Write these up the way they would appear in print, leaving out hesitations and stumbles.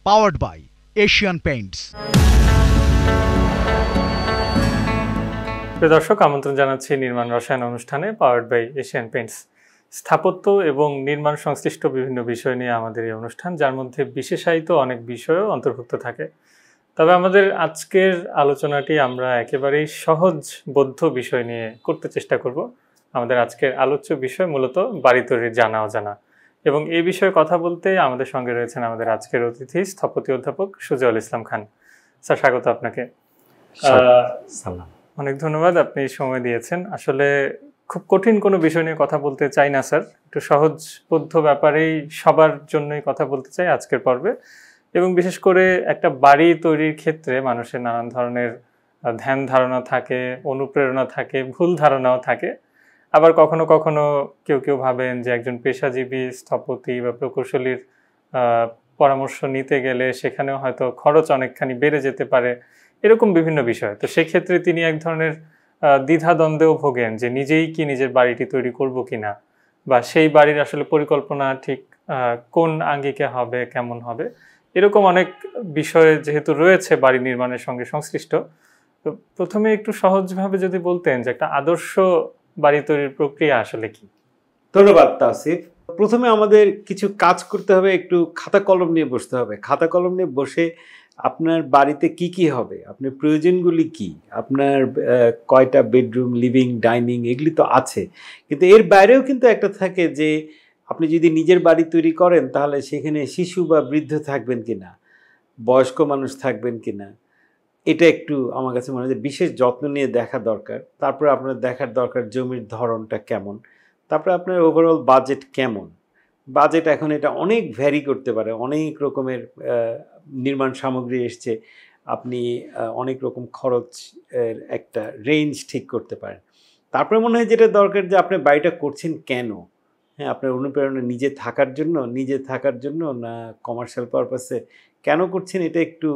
Powered by Asian Paints. প্রিয় দর্শক, আমন্ত্রণ জানাচ্ছি নির্মাণ রসায়ন অনুষ্ঠানে পাওয়ার্ড বাই এশিয়ান পেইন্টস। স্থাপত্য এবং নির্মাণ সংশ্লিষ্ট বিভিন্ন বিষয় নিয়ে আমাদের এই অনুষ্ঠান, যার মধ্যে বিশেষায়িত অনেক বিষয়ও অন্তর্ভুক্ত থাকে। তবে আমাদের আজকের আলোচনাটি আমরা একেবারেই সহজবোধ্য বিষয় নিয়ে করতে চেষ্টা করব। আমাদের আজকের আলোচ্য বিষয় মূলত বাড়ি তৈরির জানা অজানা, এবং এই বিষয়ে কথা বলতে আমাদের সঙ্গে রয়েছেন আমাদের আজকের অতিথি স্থপতি অধ্যাপক সুজাউল ইসলাম খান। স্যার, স্বাগত আপনাকে। অনেক ধন্যবাদ, আপনি সময় দিয়েছেন। আসলে খুব কঠিন কোনো বিষয় নিয়ে কথা বলতে চাই না স্যার, একটু সহজবোধ্য ব্যাপারেই সবার জন্যই কথা বলতে চাই আজকের পর্বে। এবং বিশেষ করে একটা বাড়ি তৈরির ক্ষেত্রে মানুষের নানান ধরনের ধ্যান ধারণা থাকে, অনুপ্রেরণা থাকে, ভুল ধারণাও থাকে। আবার কখনো কখনো কেউ ভাবেন যে একজন পেশাজীবী স্থপতি বা প্রকৌশলীর পরামর্শ নিতে গেলে সেখানেও হয়তো খরচ অনেকখানি বেড়ে যেতে পারে, এরকম বিভিন্ন বিষয়। তো সেক্ষেত্রে তিনি এক ধরনের দ্বিধাদ্বন্দ্বেও ভোগেন যে নিজেই কি নিজের বাড়িটি তৈরি করব কিনা, বা সেই বাড়ির আসলে পরিকল্পনা ঠিক কোন আঙ্গিকে হবে, কেমন হবে, এরকম অনেক বিষয় যেহেতু রয়েছে বাড়ি নির্মাণের সঙ্গে সংশ্লিষ্ট। তো প্রথমে একটু সহজভাবে যদি বলতেন যে একটা আদর্শ বাড়ি তৈরির প্রক্রিয়া আসলে কি? ধন্যবাদ তাসিফ। প্রথমে আমাদের কিছু কাজ করতে হবে, একটু খাতা কলম নিয়ে বসতে হবে। খাতা কলম নিয়ে বসে আপনার বাড়িতে কি কি হবে, আপনার প্রয়োজনগুলি কি, আপনার কয়টা বেডরুম, লিভিং, ডাইনিং, এগুলি তো আছে, কিন্তু এর বাইরেও কিন্তু একটা থাকে যে আপনি যদি নিজের বাড়ি তৈরি করেন তাহলে সেখানে শিশু বা বৃদ্ধ থাকবেন কিনা, বয়স্ক মানুষ থাকবেন কিনা, এটা একটু আমার কাছে মনে হয় বিশেষ যত্ন নিয়ে দেখা দরকার। তারপরে আপনার দেখার দরকার জমির ধরনটা কেমন, তারপরে আপনার ওভারঅল বাজেট কেমন। বাজেট এখন এটা অনেক ভ্যারি করতে পারে, অনেক রকমের নির্মাণ সামগ্রী এসছে, আপনি অনেক রকম খরচ একটা রেঞ্জ ঠিক করতে পারেন। তারপরে মনে হয় যেটা দরকার যে আপনি বাড়িটা করছেন কেন। হ্যাঁ, আপনার অনুপ্রেরণা নিজে থাকার জন্য না কমার্শিয়াল পারপাসে কেন করছেন, এটা একটু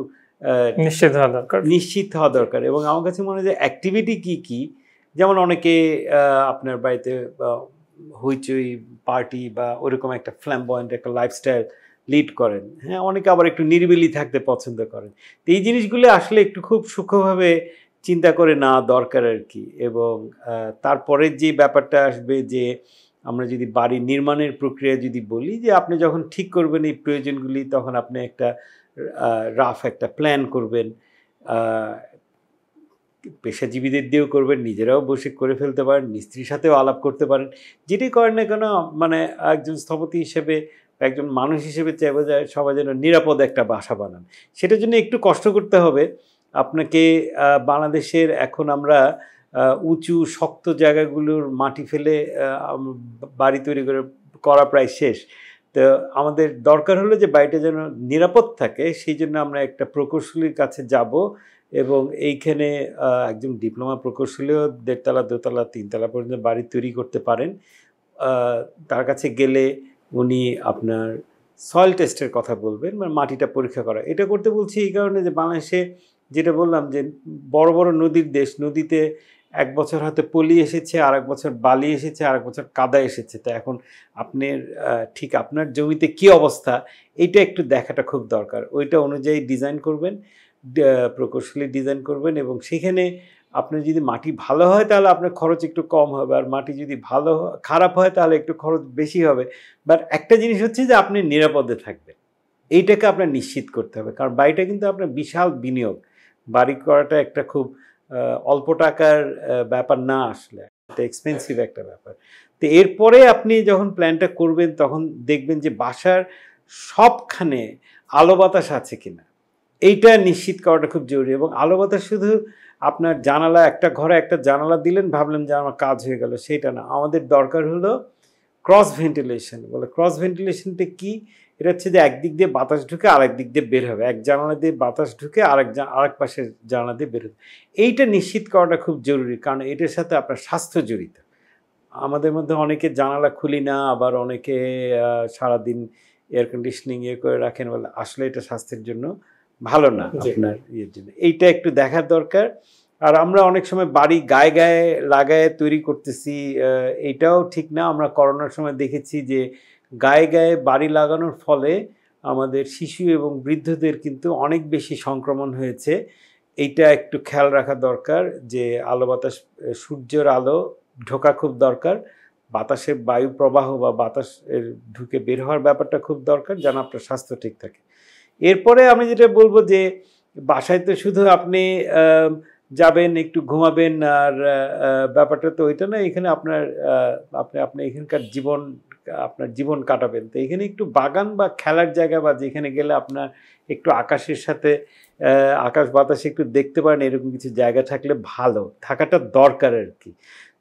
নিশ্চিত হওয়া দরকার। এবং আমার কাছে মনে হয় যে অ্যাক্টিভিটি কি, যেমন অনেকে আপনার বাড়িতে হইচই পার্টি বা ওরকম একটা ফ্ল্যামবয়েন্ট একটা লাইফস্টাইল লিড করেন। হ্যাঁ, অনেকে আবার একটু নিরিবিলি থাকতে পছন্দ করেন। তো এই জিনিসগুলো আসলে একটু খুব সূক্ষ্মভাবে চিন্তা করে নেওয়া দরকার আর কি। এবং তারপরে যে ব্যাপারটা আসবে যে আমরা যদি বাড়ি নির্মাণের প্রক্রিয়া যদি বলি, যে আপনি যখন ঠিক করবেন এই প্রয়োজনগুলি, তখন আপনি একটা রাফ একটা প্ল্যান করবেন, পেশাজীবীদের দিয়েও করবেন, নিজেরাও বসে করে ফেলতে পারেন, মিস্ত্রির সাথেও আলাপ করতে পারেন। যেটি করেন না কেন, মানে একজন স্থপতি হিসেবে, একজন মানুষ হিসেবে চাইবো যে সবাই যেন নিরাপদ একটা বাসা বানান। সেটার জন্য একটু কষ্ট করতে হবে আপনাকে। বাংলাদেশের এখন আমরা উঁচু শক্ত জায়গাগুলোর মাটি ফেলে বাড়ি তৈরি করা প্রায় শেষ। তো আমাদের দরকার হলো যে বাড়িটা যেন নিরাপদ থাকে, সেই জন্য আমরা একটা প্রকৌশলীর কাছে যাব। এবং এইখানে একজন ডিপ্লোমা প্রকৌশলীও 1.5 তলা 2 তলা 3 তলা পর্যন্ত বাড়ি তৈরি করতে পারেন। তার কাছে গেলে উনি আপনার সয়েল টেস্টের কথা বলবেন, মানে মাটিটা পরীক্ষা করা। এটা করতে বলছি এই কারণে যে বাংলাদেশে যেটা বললাম যে বড় বড় নদীর দেশ, নদীতে এক বছর হয়তো পলি এসেছে, আর এক বছর বালি এসেছে, আর এক বছর কাদা এসেছে। তো এখন আপনার ঠিক আপনার জমিতে কি অবস্থা, এইটা একটু দেখাটা খুব দরকার। ওইটা অনুযায়ী ডিজাইন করবেন, প্রকৌশলী ডিজাইন করবেন। এবং সেখানে আপনার যদি মাটি ভালো হয় তাহলে আপনার খরচ একটু কম হবে, আর মাটি যদি খারাপ হয় তাহলে একটু খরচ বেশি হবে। বাট একটা জিনিস হচ্ছে যে আপনি নিরাপদে থাকবেন, এইটাকে আপনার নিশ্চিত করতে হবে। কারণ বাড়িটা কিন্তু আপনার বিশাল বিনিয়োগ, বাড়ি করাটা একটা খুব অল্প টাকার ব্যাপার না, আসলে এটা এক্সপেন্সিভ একটা ব্যাপার। তো এরপরে আপনি যখন প্ল্যানটা করবেন তখন দেখবেন যে বাসার সবখানে আলো বাতাস আছে কিনা, এইটা নিশ্চিত করাটা খুব জরুরি। এবং আলো বাতাস শুধু আপনার জানালা, একটা ঘরে একটা জানালা দিলেন ভাবলেন যে আমার কাজ হয়ে গেল, সেটা না। আমাদের দরকার হলো ক্রস ভেন্টিলেশন। বলে ক্রস ভেন্টিলেশনটা কি? এটা হচ্ছে যে একদিক দিয়ে বাতাস ঢুকে আরেক দিক দিয়ে বের হবে, এক জানালা দিয়ে বাতাস ঢুকে আরেক পাশের জানালা দিয়ে বের হবে। এইটা নিশ্চিত করাটা খুব জরুরি, কারণ এটার সাথে আপনার স্বাস্থ্য জড়িত। আমাদের মধ্যে অনেকে জানালা খুলি না, আবার অনেকে সারাদিন এয়ার কন্ডিশনিং করে রাখেন, বলে আসলে এটা স্বাস্থ্যের জন্য ভালো না আপনার ইয়ের জন্য। এইটা একটু দেখার দরকার। আর আমরা অনেক সময় বাড়ি গায়ে গায়ে লাগায় তৈরি করতেছি, এইটাও ঠিক না। আমরা করোনার সময় দেখেছি যে গায়ে গায়ে বাড়ি লাগানোর ফলে আমাদের শিশু এবং বৃদ্ধদের কিন্তু অনেক বেশি সংক্রমণ হয়েছে। এইটা একটু খেয়াল রাখা দরকার যে আলো বাতাস, সূর্যের আলো ঢোকা খুব দরকার, বাতাসের বায়ু প্রবাহ বা বাতাসের ঢুকে বের হওয়ার ব্যাপারটা খুব দরকার, যেন আপনার স্বাস্থ্য ঠিক থাকে। এরপরে আমি যেটা বলবো যে বাসায় তো শুধু আপনি যাবেন, একটু ঘুমাবেন, আর ব্যাপারটা তো ওইটা না। এখানে আপনি এখানকার আপনার জীবন কাটাবেন। তো এখানে একটু বাগান বা খেলার জায়গা বা যেখানে গেলে আপনার একটু আকাশের সাথে আকাশ বাতাসে একটু দেখতে পারেন, এরকম কিছু জায়গা থাকলে ভালো, থাকাটা দরকার আর কি।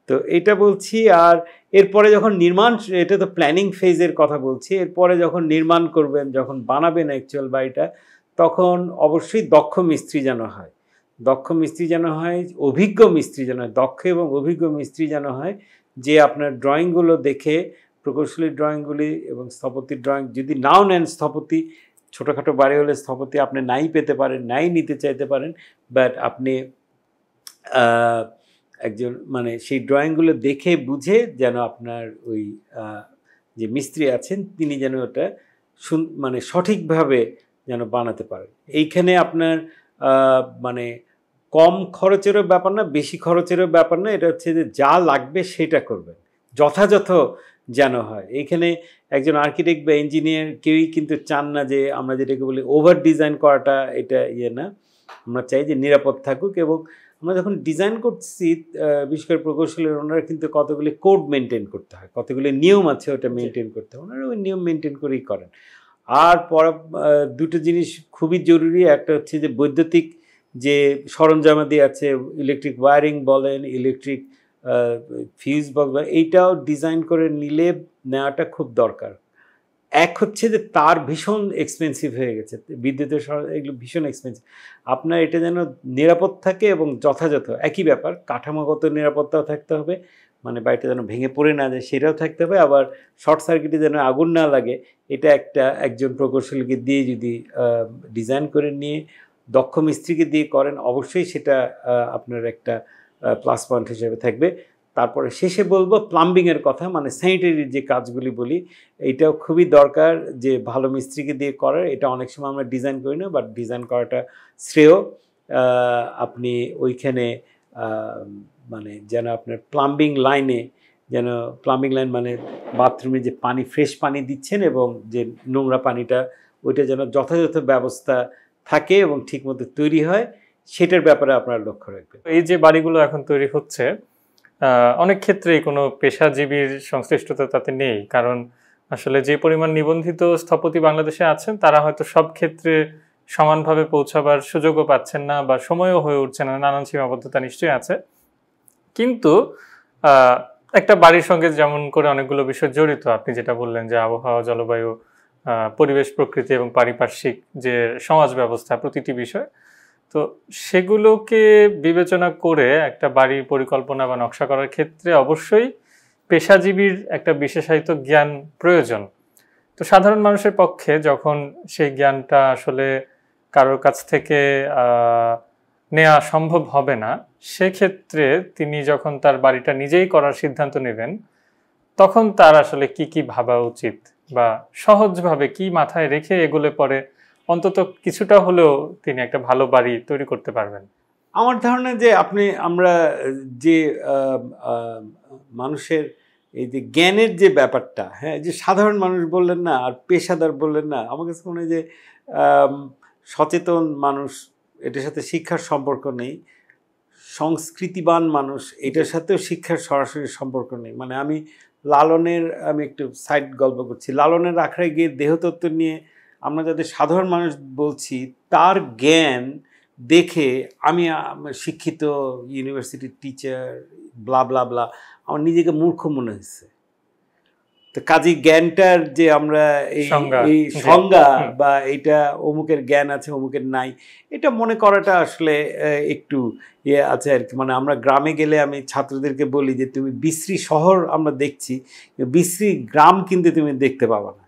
তো এটা বলছি। আর এরপরে যখন এটা তো প্ল্যানিং ফেজের কথা বলছি, এরপরে যখন নির্মাণ করবেন, যখন বানাবেন অ্যাকচুয়াল বাড়িটা, তখন অবশ্যই দক্ষ মিস্ত্রি যেন হয়, অভিজ্ঞ মিস্ত্রি যেন হয়, দক্ষ এবং অভিজ্ঞ মিস্ত্রি যেন হয়, যে আপনার ড্রয়িংগুলো দেখে, প্রকৌশলী ড্রয়িংগুলি এবং স্থপতির ড্রয়িং যদি নাও নেন, স্থপতি ছোটোখাটো বাড়ি হলে স্থপতি আপনি নাই পেতে পারেন, নাই নিতে চাইতে পারেন, বাট আপনি একজন সেই ড্রয়িংগুলো দেখে বুঝে যেন আপনার ওই যে মিস্ত্রি আছেন তিনি যেন ওটা সঠিকভাবে যেন বানাতে পারেন। এইখানে আপনার কম খরচেরও ব্যাপার না, বেশি খরচেরও ব্যাপার না। এটা হচ্ছে যে যা লাগবে সেটা করবেন, যথাযথ যেন হয়। এইখানে একজন আর্কিটেক্ট বা ইঞ্জিনিয়ার কেউই কিন্তু চান না যে আমরা যেটাকে বলি ওভার ডিজাইন করাটা, এটা না। আমরা চাই যে নিরাপদ থাকুক। এবং আমরা যখন ডিজাইন করছি, বিশেষ করে প্রকৌশলীর ওনারা কিন্তু কতগুলি কোড মেনটেন করতে হয়, কতগুলি নিয়ম আছে ওটা মেনটেন করতে হয়, ওনারা ওই নিয়ম মেনটেন করেই করেন। আর দুটো জিনিস খুবই জরুরি। একটা হচ্ছে যে বৈদ্যুতিক যে সরঞ্জামাদি আছে, ইলেকট্রিক ওয়্যারিং বলেন, ইলেকট্রিক ফিউজ বক্স, এইটাও ডিজাইন করে নেওয়াটা খুব দরকার। এক হচ্ছে যে তার ভীষণ এক্সপেন্সিভ হয়ে গেছে, বিদ্যুতের এগুলো ভীষণ এক্সপেন্সিভ। আপনার এটা যেন নিরাপদ থাকে এবং যথাযথ, একই ব্যাপার, কাঠামোগত নিরাপত্তাও থাকতে হবে, বাড়িটা যেন ভেঙে পড়ে না যায় সেটাও থাকতে হবে। আবার শর্ট সার্কিটে যেন আগুন না লাগে, এটা একজন প্রকৌশলীকে দিয়ে যদি ডিজাইন করে নিয়ে দক্ষ মিস্ত্রিকে দিয়ে করেন, অবশ্যই সেটা আপনার একটা প্লাস পয়েন্ট হিসেবে থাকবে। তারপরে শেষে বলবো প্লাম্বিংয়ের কথা, স্যানিটারির যে কাজগুলি বলি, এইটাও খুবই দরকার যে ভালো মিস্ত্রিকে দিয়ে করার। এটা অনেক সময় আমরা ডিজাইন করি না, বাট ডিজাইন করাটা শ্রেয়। আপনি ওইখানে যেন আপনার প্লাম্বিং লাইন বাথরুমে যে পানি, ফ্রেশ পানি দিচ্ছেন এবং যে নোংরা পানিটা, ওইটা যেন যথাযথ ব্যবস্থা থাকে এবং ঠিকমতো তৈরি হয়, সেটার ব্যাপারে আপনারা লক্ষ্য রাখবেন। এই যে বাড়িগুলো এখন তৈরি হচ্ছে, অনেক ক্ষেত্রেই কোনো পেশাজীবীর সংশ্লিষ্টতা তাতে নেই, কারণ আসলে যে পরিমাণ নিবন্ধিত স্থপতি বাংলাদেশে আছেন, তারা হয়তো সব ক্ষেত্রে সমানভাবে পৌঁছাবার সুযোগও পাচ্ছেন না বা সময়ও হয়ে উঠছে না, নানান সীমাবদ্ধতা নিশ্চয়ই আছে। কিন্তু একটা বাড়ির সঙ্গে যেমন করে অনেকগুলো বিষয় জড়িত, আপনি যেটা বললেন যে আবহাওয়া, জলবায়ু, পরিবেশ, প্রকৃতি এবং পারিপার্শ্বিক যে সমাজ ব্যবস্থা, প্রতিটি বিষয়, তো সেগুলোকে বিবেচনা করে একটা বাড়ির পরিকল্পনা বা নকশা করার ক্ষেত্রে অবশ্যই পেশাজীবীর একটা বিশেষায়িত জ্ঞান প্রয়োজন। তো সাধারণ মানুষের পক্ষে যখন সেই জ্ঞানটা আসলে কারোর কাছ থেকে নেওয়া সম্ভব হবে না, সেক্ষেত্রে তিনি যখন তার বাড়িটা নিজেই করার সিদ্ধান্ত নেবেন, তখন তার আসলে কি ভাবা উচিত বা সহজভাবে কি মাথায় রেখে এগুলো পরে অন্তত কিছুটা হলেও তিনি একটা ভালো বাড়ি তৈরি করতে পারবেন? আমার ধারণা যে আমরা যে মানুষের এই যে জ্ঞানের যে ব্যাপারটা, হ্যাঁ, যে সাধারণ মানুষ বললেন না আর পেশাদার বললেন না, আমার কাছে মনে হয় যে সচেতন মানুষ, এটার সাথে শিক্ষার সম্পর্ক নেই। সংস্কৃতিবান মানুষ, এটার সাথেও শিক্ষার সরাসরি সম্পর্ক নেই। আমি একটু সাইড গল্প করছি। লালনের আখড়ায় গিয়ে দেহতত্ত্ব নিয়ে আমরা যাদের সাধারণ মানুষ বলছি, তার জ্ঞান দেখে আমি শিক্ষিত ইউনিভার্সিটির টিচার ব্লা ব্লা ব্লা, আমার নিজেকে মূর্খ মনে হয়েছে। তো কাজী জ্ঞানটার যে আমরা এই সংজ্ঞা বা এটা অমুকের জ্ঞান আছে অমুকের নাই, এটা মনে করাটা আসলে একটু আছে আর কি। আমরা গ্রামে গেলে আমি ছাত্রদেরকে বলি যে তুমি বিশ্রী শহর আমরা দেখছি, বিশ্রী গ্রাম কিন্তু তুমি দেখতে পাবা না।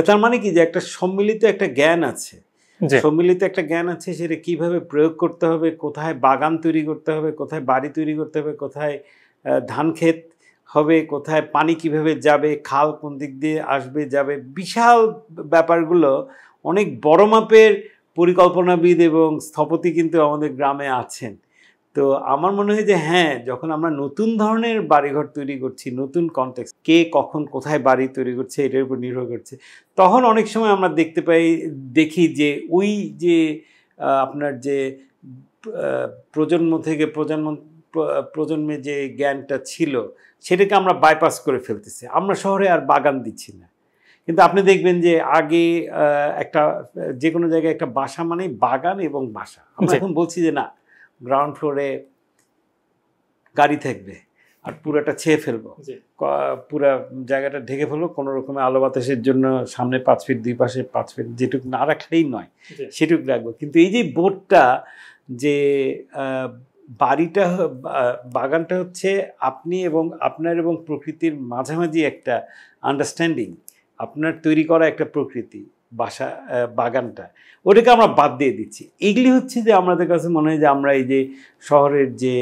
তার মানে কি, যে একটা সম্মিলিত একটা জ্ঞান আছে, সেটা কিভাবে প্রয়োগ করতে হবে, কোথায় বাগান তৈরি করতে হবে, কোথায় বাড়ি তৈরি করতে হবে, কোথায় ধান ক্ষেত হবে, কোথায় পানি কিভাবে যাবে, খাল কোন দিক দিয়ে আসবে যাবে, বিশাল ব্যাপারগুলো অনেক বড় মাপের পরিকল্পনাবিদ এবং স্থপতি কিন্তু আমাদের গ্রামে আছেন। তো আমার মনে হয় যে হ্যাঁ, যখন আমরা নতুন ধরনের বাড়িঘর তৈরি করছি, নতুন কনটেক্সট, কে কখন কোথায় বাড়ি তৈরি করছে এটার উপর নির্ভর করছে, তখন অনেক সময় আমরা দেখি যে ওই যে আপনার যে প্রজন্ম থেকে প্রজন্মে যে জ্ঞানটা ছিল সেটাকে আমরা বাইপাস করে ফেলতেছি। আমরা শহরে আর বাগান দিচ্ছি না। কিন্তু আপনি দেখবেন যে আগে একটা যে কোনো জায়গায় একটা বাসা মানেই বাগান এবং বাসা। আমরা এখন বলছি যে না, গ্রাউন্ড ফ্লোরে গাড়ি থাকবে আর পুরাটা ছেয়ে ফেলবো, পুরা জায়গাটা ঢেকে ফেলবো, কোনো রকমে আলো বাতাসের জন্য সামনে 5 ফিট, 2 পাশে 5 ফিট, যেটুকু না রাখলেই নয় সেটুকু রাখবো। কিন্তু এই যে বোর্ডটা, যে বাড়িটা, বাগানটা হচ্ছে আপনি এবং আপনার এবং প্রকৃতির মাঝামাঝি একটা আন্ডারস্ট্যান্ডিং, আপনার তৈরি করা একটা প্রকৃতি, বাসা, বাগানটা, ওটাকে আমরা বাদ দিয়ে দিচ্ছি। এগুলি হচ্ছে যে আমাদের কাছে মনে হয় যে আমরা এই যে শহরের যে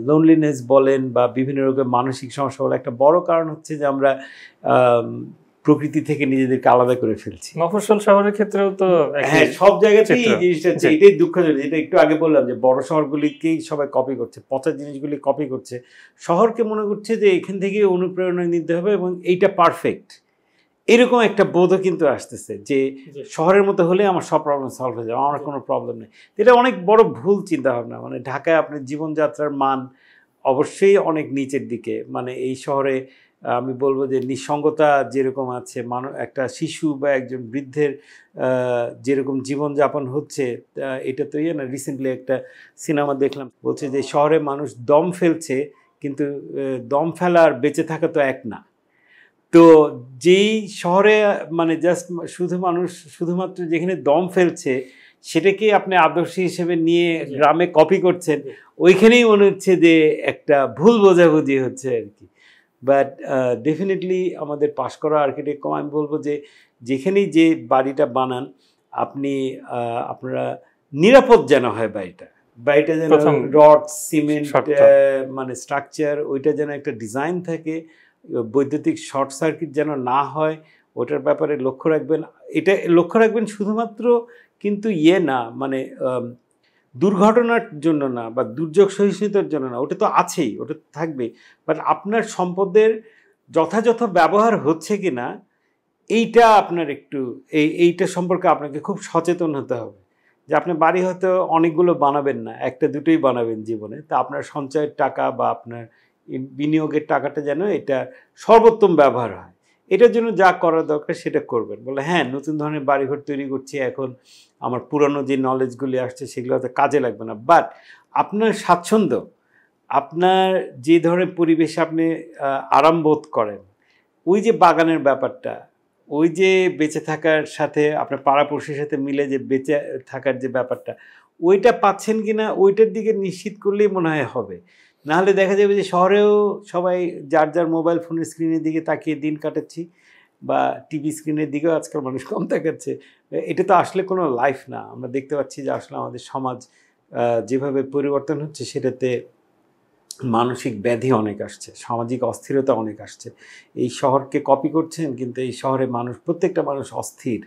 লোনলিনেস বলেন বা বিভিন্ন রকমের মানসিক সমস্যা বলে, একটা বড় কারণ হচ্ছে যে আমরা প্রকৃতি থেকে নিজেদেরকে আলাদা করে ফেলছি। মফস্বল শহরের ক্ষেত্রেও তো হ্যাঁ, সব জায়গাতেই এই জিনিসটা হচ্ছে। এটাই দুঃখজনক। যেটা একটু আগে বললাম যে বড় শহরগুলিকেই সবাই কপি করছে, পচা জিনিসগুলি কপি করছে, শহরকে মনে করছে যে এখান থেকে অনুপ্রেরণা নিতে হবে এবং এইটা পারফেক্ট, এরকম একটা বোধও কিন্তু আসতেছে যে শহরের মতো হলে আমার সব প্রবলেম সলভ হয়ে যাবে, আমার কোনো প্রবলেম নেই। এটা অনেক বড় ভুল চিন্তাভাবনা। মানে ঢাকায় আপনার জীবনযাত্রার মান অবশ্যই অনেক নিচের দিকে। মানে এই শহরে আমি বলবো যে নিঃসঙ্গতা যেরকম আছে, একটা শিশু বা একজন বৃদ্ধের যেরকম জীবনযাপন হচ্ছে, এটা তো না, রিসেন্টলি একটা সিনেমা দেখলাম, বলছে যে শহরে মানুষ দম ফেলছে, কিন্তু দম ফেলা আর বেঁচে থাকা তো এক না। তো যেই শহরে মানে জাস্ট শুধুমাত্র যেখানে দম ফেলছে সেটাকে আপনি আদর্শ হিসেবে নিয়ে গ্রামে কপি করছেন, ওইখানেই মনে হচ্ছে যে একটা ভুল বোঝাবুঝি হচ্ছে আর কি। বাট ডেফিনেটলি আমাদের পাশ করা আর্কিটেক্ট আমি বলবো যে যেখানেই যে বাড়িটা বানান আপনারা নিরাপদ যেন হয়, বাড়িটা যেন রড সিমেন্ট মানে স্ট্রাকচার, ওইটা যেন একটা ডিজাইন থাকে, বৈদ্যুতিক শর্ট সার্কিট যেন না হয়, ওটার ব্যাপারে লক্ষ্য রাখবেন। এটা লক্ষ্য রাখবেন শুধুমাত্র কিন্তু না, মানে দুর্ঘটনার জন্য না বা দুর্যোগ সহিষ্ণুতার জন্য না, ওটা তো আছেই, ওটা থাকবে, বাট আপনার সম্পদের যথাযথ ব্যবহার হচ্ছে কি না এইটা আপনার একটু এইটা সম্পর্কে আপনাকে খুব সচেতন হতে হবে। যে আপনি বাড়ি হয়তো অনেকগুলো বানাবেন না, একটা দুটোই বানাবেন জীবনে, তা আপনার সঞ্চয়ের টাকা বা আপনার বিনিয়োগের টাকাটা যেন এটা সর্বোত্তম ব্যবহার হয়, এটার জন্য যা করা দরকার সেটা করবেন। বলে হ্যাঁ, নতুন ধরনের বাড়িঘর তৈরি করছি, এখন আমার পুরানো যে নলেজগুলি আসছে সেগুলো হয়তো কাজে লাগবে না, বাট আপনার স্বাচ্ছন্দ্য, আপনার যে ধরনের পরিবেশে আপনি আরাম বোধ করেন, ওই যে বাগানের ব্যাপারটা, ওই যে বেঁচে থাকার সাথে আপনার পাড়াপড়শির সাথে মিলে যে বেঁচে থাকার যে ব্যাপারটা, ওইটা পাচ্ছেন কিনা ওইটার দিকে নিশ্চিত করলেই মনে হয় হবে। নাহলে দেখা যাবে যে শহরেও সবাই যার যার মোবাইল ফোনের স্ক্রিনের দিকে তাকিয়ে দিন কাটাচ্ছি, বা টিভি স্ক্রিনের দিকেও আজকাল মানুষ কম তাকাচ্ছে। এটা তো আসলে কোনো লাইফ না। আমরা দেখতে পাচ্ছি যে আসলে আমাদের সমাজ যেভাবে পরিবর্তন হচ্ছে সেটাতে মানসিক ব্যাধি অনেক আসছে, সামাজিক অস্থিরতা অনেক আসছে। এই শহরকে কপি করছেন, কিন্তু এই শহরে প্রত্যেকটা মানুষ অস্থির,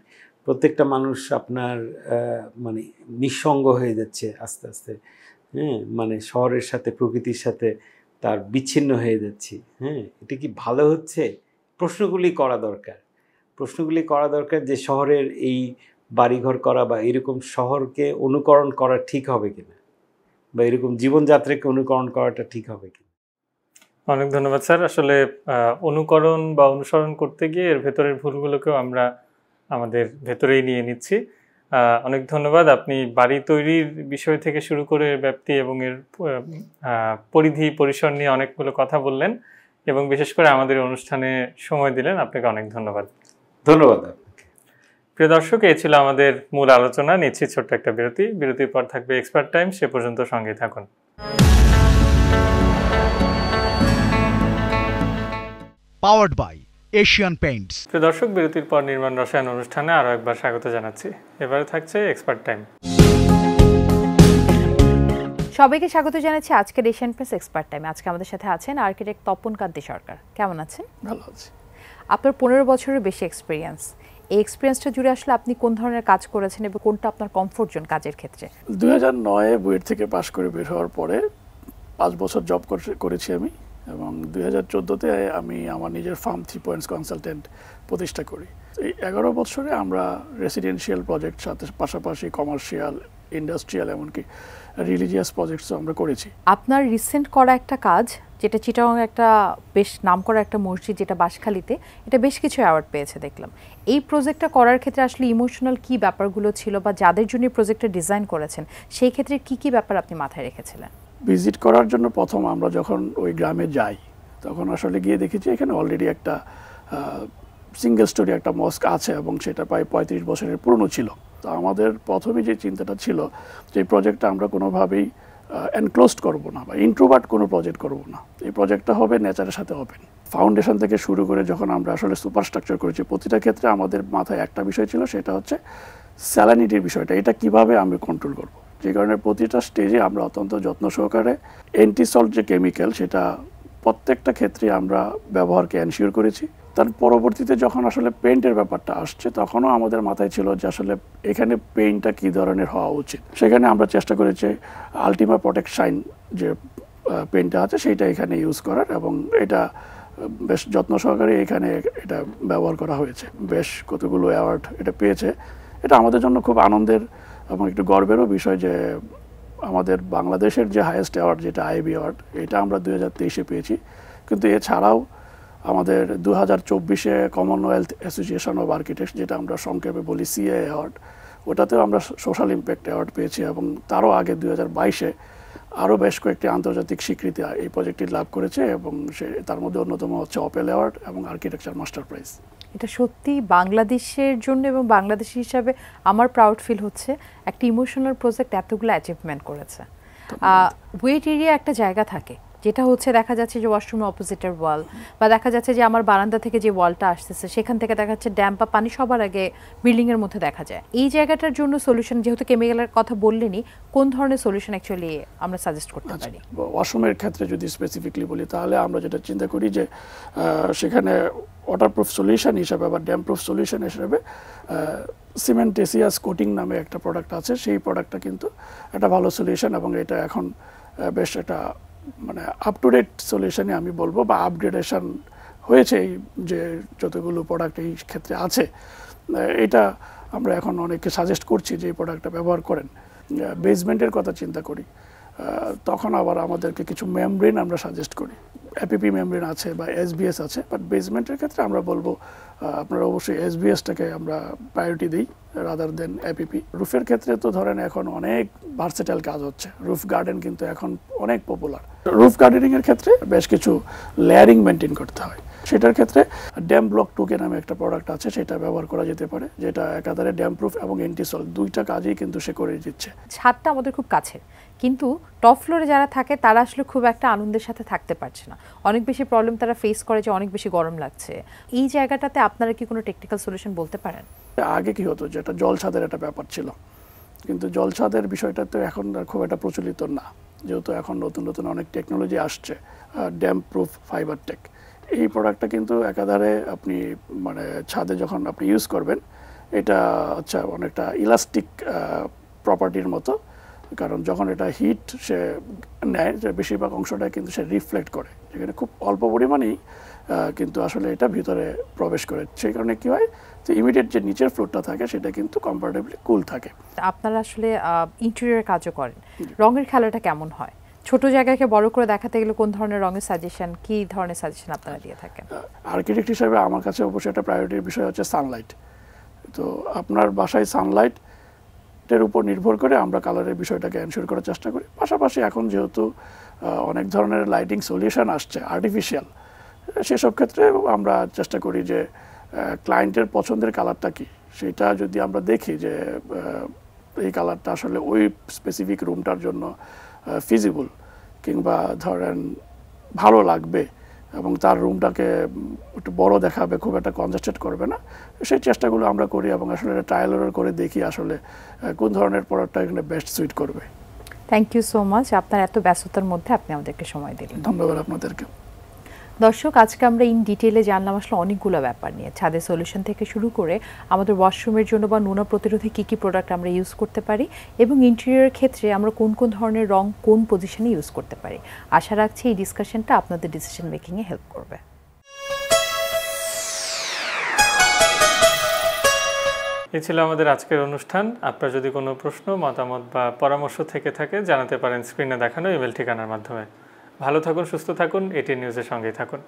প্রত্যেকটা মানুষ আপনার মানে নিঃসঙ্গ হয়ে যাচ্ছে আস্তে আস্তে। হ্যাঁ, মানে শহরের সাথে প্রকৃতির সাথে তার বিচ্ছিন্ন হয়ে যাচ্ছি। হ্যাঁ, এটা কি ভালো হচ্ছে? প্রশ্নগুলি করা দরকার যে শহরের এই বাড়িঘর করা বা এরকম শহরকে অনুকরণ করা ঠিক হবে কিনা, বা এরকম জীবনযাত্রাকে অনুকরণ করাটা ঠিক হবে কিনা। অনেক ধন্যবাদ স্যার। আসলে অনুকরণ বা অনুসরণ করতে গিয়ে এর ভেতরের ভুলগুলোকেও আমরা আমাদের ভেতরেই নিয়ে নিচ্ছি। অনেক ধন্যবাদ। আপনি বাড়ি তৈরির বিষয় থেকে শুরু করে এর ব্যাপ্তি এবং এর পরিধি পরিসর নিয়ে অনেকগুলো কথা বললেন এবং বিশেষ করে আমাদের অনুষ্ঠানে সময় দিলেন। আপনাকে অনেক ধন্যবাদ। ধন্যবাদ। প্রিয় দর্শক, এই ছিল আমাদের মূল আলোচনা। নিচ্ছি ছোট্ট একটা বিরতির পর থাকবে এক্সপার্ট টাইম। সে পর্যন্ত সঙ্গে থাকুন। Powered by Asian Paints. প্রিয় দর্শক, বিরতির পর নির্মাণ রসায়ন অনুষ্ঠানে আরও একবার স্বাগত জানাচ্ছি। এবারে থাকছে এক্সপার্ট টাইম। সবাইকে স্বাগত জানাচ্ছি আজকের এশিয়ান পেইন্টস এক্সপার্ট টাইমে। আজকে আমাদের সাথে আছেন আর্কিটেক্ট তপন কান্তি সরকার। কেমন আছেন? ভালো আছি। আপনার 15 বছরের বেশি এক্সপিরিয়েন্স, এই এক্সপিরিয়েন্সটা জুড়ে আসলে আপনি কোন ধরনের কাজ করেছেন এবং কোনটা আপনার কমফোর্ট জোন কাজের ক্ষেত্রে? 2009-এ বুয়েট থেকে পাশ করে বের হওয়ার পরে 5 বছর জব করেছি আমি, এবং 2014-তে আমি আমার নিজের ফার্ম 3 পয়েন্টস কনসালটেন্ট প্রতিষ্ঠা করি। এই 11 বছরে আমরা রেসিডেন্সিয়াল প্রজেক্ট সাথে পাশাপাশি কমার্শিয়াল, ইন্ডাস্ট্রিয়াল, এমনকি রিলিজিয়াস প্রজেক্টসও আমরা করেছি। আপনার রিসেন্ট করা একটা কাজ, যেটা চিটাগং একটা বেশ নামকরা একটা মসজিদ যেটা বাঁশখালীতে, এটা বেশ কিছু অ্যাওয়ার্ড পেয়েছে দেখলাম। এই প্রজেক্টটা করার ক্ষেত্রে আসলে ইমোশনাল কি ব্যাপারগুলো ছিল, বা যাদের জন্য প্রজেক্টটা ডিজাইন করেছেন সেই ক্ষেত্রে কি কি ব্যাপার আপনি মাথায় রেখেছিলেন? ভিজিট করার জন্য প্রথম আমরা যখন ওই গ্রামে যাই তখন আসলে গিয়ে দেখেছি এখানে অলরেডি একটা সিঙ্গেল স্টোরি একটা মস্ক আছে, এবং সেটা প্রায় 35 বছরের পুরনো ছিল। তো আমাদের প্রথমে যে চিন্তাটা ছিল যে এই প্রজেক্টটা আমরা কোনোভাবেই এনক্লোজড করব না বা ইন্ট্রোভার্ট কোনো প্রজেক্ট করব না, এই প্রজেক্টটা হবে নেচারের সাথে ওপেন। ফাউন্ডেশন থেকে শুরু করে যখন আমরা আসলে সুপারস্ট্রাকচার করেছি, প্রতিটা ক্ষেত্রে আমাদের মাথায় একটা বিষয় ছিল, সেটা হচ্ছে স্যালানিটির বিষয়টা, এটা কিভাবে আমি কন্ট্রোল করব। যে কারণে প্রতিটা স্টেজে আমরা অত্যন্ত যত্ন সহকারে অ্যান্টিসল্ট যে কেমিক্যাল, সেটা প্রত্যেকটা ক্ষেত্রে আমরা ব্যবহারকে এনশিওর করেছি। তার পরবর্তীতে যখন আসলে পেইন্টের ব্যাপারটা আসছে, তখনও আমাদের মাথায় ছিল যে আসলে এখানে পেইন্টটা কী ধরনের হওয়া উচিত। সেখানে আমরা চেষ্টা করেছি আলটিমা প্রোটেক্ট শাইন যে পেইন্টটা আছে সেইটা এখানে ইউজ করার, এবং এটা বেশ যত্ন সহকারে এখানে এটা ব্যবহার করা হয়েছে। বেশ কতগুলো অ্যাওয়ার্ড এটা পেয়েছে। এটা আমাদের জন্য খুব আনন্দের এবং একটু গর্বেরও বিষয় যে আমাদের বাংলাদেশের যে হাইয়েস্ট অ্যাওয়ার্ড, যেটা আইবি অ্যাওয়ার্ড, এটা আমরা 2023-এ পেয়েছি। কিন্তু এছাড়াও আমাদের 2024-এ কমনওয়েলথ অ্যাসোসিয়েশন অফ আর্কিটেক্টস, যেটা আমরা সংক্ষেপে বলি সিএ অ্যাওয়ার্ড, ওটাতেও আমরা সোশ্যাল ইম্প্যাক্ট অ্যাওয়ার্ড পেয়েছি, এবং তারও আগে 2022-এ আরও বেশ কয়েকটি আন্তর্জাতিক স্বীকৃতি এই প্রজেক্টটি লাভ করেছে, এবং তার মধ্যে অন্যতম হচ্ছে অপেল অ্যাওয়ার্ড এবং আর্কিটেকচার মাস্টার প্রাইজ। এটা সত্যি বাংলাদেশের জন্য এবং বাংলাদেশি হিসাবে আমার প্রাউড ফিল হচ্ছে, একটা ইমোশনাল প্রজেক্ট এতগুলো অ্যাচিভমেন্ট করেছে। ওয়েট এরিয়া একটা জায়গা থাকে, যেটা হচ্ছে দেখা যাচ্ছে যে ওয়াশরুমের অপোজিটের ওয়াল, বা দেখা যাচ্ছে যে আমার বারান্দা থেকে যে ওয়ালটা আসতেছে সেখান থেকে দেখা যাচ্ছে ড্যাম বা পানি সবার আগে বিল্ডিংয়ের মধ্যে দেখা যায়। এই জায়গাটার জন্য সলিউশন, যেহেতু কেমিক্যালের কথা বললেনই, কোন ধরনের সলিউশন অ্যাকচুয়ালি আমরা সাজেস্ট করতে পারি? ওয়াশরুমের ক্ষেত্রে যদি স্পেসিফিকলি বলি, তাহলে আমরা যেটা চিন্তা করি যে সেখানে ওয়াটারপ্রুফ সলিউশন হিসাবে বা ড্যামপ্রুফ সলিউশন হিসাবে সিমেন্টেসিয়াস কোটিং নামে একটা প্রোডাক্ট আছে। সেই প্রোডাক্টটা কিন্তু একটা ভালো সলিউশন, এবং এটা এখন বেশ একটা মানে আপ টু ডেট সলিউশনই আমি বলবো, বা আপগ্রেডেশন হয়েছে এই যে যতগুলো প্রোডাক্ট এই ক্ষেত্রে আছে। এটা আমরা এখন অনেককে সাজেস্ট করছি যে এই প্রোডাক্টটা ব্যবহার করেন। বেসমেন্টের কথা চিন্তা করি, তখন আবার আমাদেরকে কিছু মেমব্রেন আমরা সাজেস্ট করি। এপিপি মেমব্রেন আছে বা এসবিএস আছে, বাট বেসমেন্টের ক্ষেত্রে আমরা বলবো আপনারা অবশ্যই এসবিএসটাকে আমরা প্রায়োরিটি দিই রাদার দেন এপিপি। রুফের ক্ষেত্রে তো ধরেন এখন অনেক ভার্সেটাইল কাজ হচ্ছে, রুফ গার্ডেন কিন্তু এখন অনেক পপুলার। রুফ গার্ডেনিংয়ের ক্ষেত্রে বেশ কিছু লেয়ারিং মেনটেন করতে হয়। সেটার ক্ষেত্রে ড্যাম ব্লক 2K নামে একটা প্রোডাক্ট আছে, সেটা ব্যবহার করা যেতে পারে, যেটা একাধারে ড্যাম প্রুফ এবং অ্যান্টিসল দুইটা কাজেই কিন্তু সে করে দিচ্ছে। ছাদটা আমাদের খুব কাছে, কিন্তু টপ ফ্লোরে যারা থাকে তারা আসলে খুব একটা আনন্দের সাথে থাকতে পারছে না। অনেক বেশি প্রবলেম তারা ফেস করে, যে অনেক বেশি গরম লাগছে। এই জায়গাটাতে আপনারা কি কোনো টেকনিক্যাল সলিউশন বলতে পারেন? আগে কি হতো, যেটা জল ছাদের একটা ব্যাপার ছিল, কিন্তু জল ছাদের বিষয়টা তো এখন খুব একটা প্রচলিত না, যেহেতু এখন নতুন নতুন অনেক টেকনোলজি আসছে। ড্যাম প্রুফ ফাইবার টেক এই প্রোডাক্টটা কিন্তু একাধারে আপনি মানে ছাদে যখন আপনি ইউজ করবেন, এটা আচ্ছা অনেকটা ইলাস্টিক প্রপার্টির মতো, কারণ যখন এটা হিট সে নেয়, যে বেশিরভাগ অংশটা কিন্তু সে রিফ্লেক্ট করে, যেখানে খুব অল্প পরিমাণেই কিন্তু আসলে এটা ভিতরে প্রবেশ করে। সেই কারণে কী হয়, তো ইমিডিয়েট যে নিচের ফ্লোরটা থাকে সেটা কিন্তু কম্পারেটিভলি কুল থাকে। আপনারা আসলে ইন্টেরিয়র কাজও করেন, রঙের খেলাটা কেমন হয়? ছোট জায়গাকে বড় করে দেখাতে গেলে কোন ধরনের রঙের সাজেশন, কি ধরনের সাজেশন আপনারা দিয়ে থাকেন? আর্কিটেক্ট হিসেবে আমার কাছে অবশ্যই একটা প্রায়োরিটির বিষয় হচ্ছে সানলাইট। তো আপনার বাসায় সানলাইটের উপর নির্ভর করে আমরা কালারের বিষয়টাকে এনশিওর করার চেষ্টা করি। পাশাপাশি এখন যেহেতু অনেক ধরনের লাইটিং সলিউশন আসছে আর্টিফিশিয়াল, সেসব ক্ষেত্রে আমরা চেষ্টা করি যে ক্লায়েন্টের পছন্দের কালারটা কি, সেটা যদি আমরা দেখি যে এই কালারটা আসলে ওই স্পেসিফিক রুমটার জন্য ফিজিবল কিংবা ধরেন ভালো লাগবে এবং তার রুমটাকে একটু বড় দেখাবে, খুব একটা কনজেস্টেড করবে না, সেই চেষ্টাগুলো আমরা করি এবং আসলে ট্রায়াল এরর করে দেখি আসলে কোন ধরনের প্রোডাক্টটা এখানে বেস্ট সুইট করবে। থ্যাংক ইউ সো মাচ, আপনার এত ব্যস্ততার মধ্যে আপনি আমাদেরকে সময় দিলেন। ধন্যবাদ আপনাদেরকে। দর্শক, আজকে আমরা ইন ডিটেইলে জানলাম আসলে অনেকগুলো ব্যাপার নিয়ে, ছাদের সলিউশন থেকে শুরু করে আমাদের ওয়াশরুমের জন্য বা নোনা প্রতিরোধী কী কী প্রোডাক্ট আমরা ইউজ করতে পারি এবং ইন্টেরিয়রের ক্ষেত্রে আমরা কোন কোন ধরনের রং কোন পজিশনে ইউজ করতে পারি। আশা রাখছি এই ডিসকাশনটা আপনাদের ডিসিশন মেকিংয়ে হেল্প করবে। এই ছিল আমাদের আজকের অনুষ্ঠান। আপনার যদি কোনো প্রশ্ন, মতামত বা পরামর্শ থেকে থাকে জানাতে পারেন স্ক্রিনে দেখানো ইমেল ঠিকানার মাধ্যমে। ভালো থাকুন, সুস্থ থাকুন, এটিএন নিউজের সঙ্গেই থাকুন।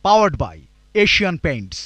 Powered by Asian Paints.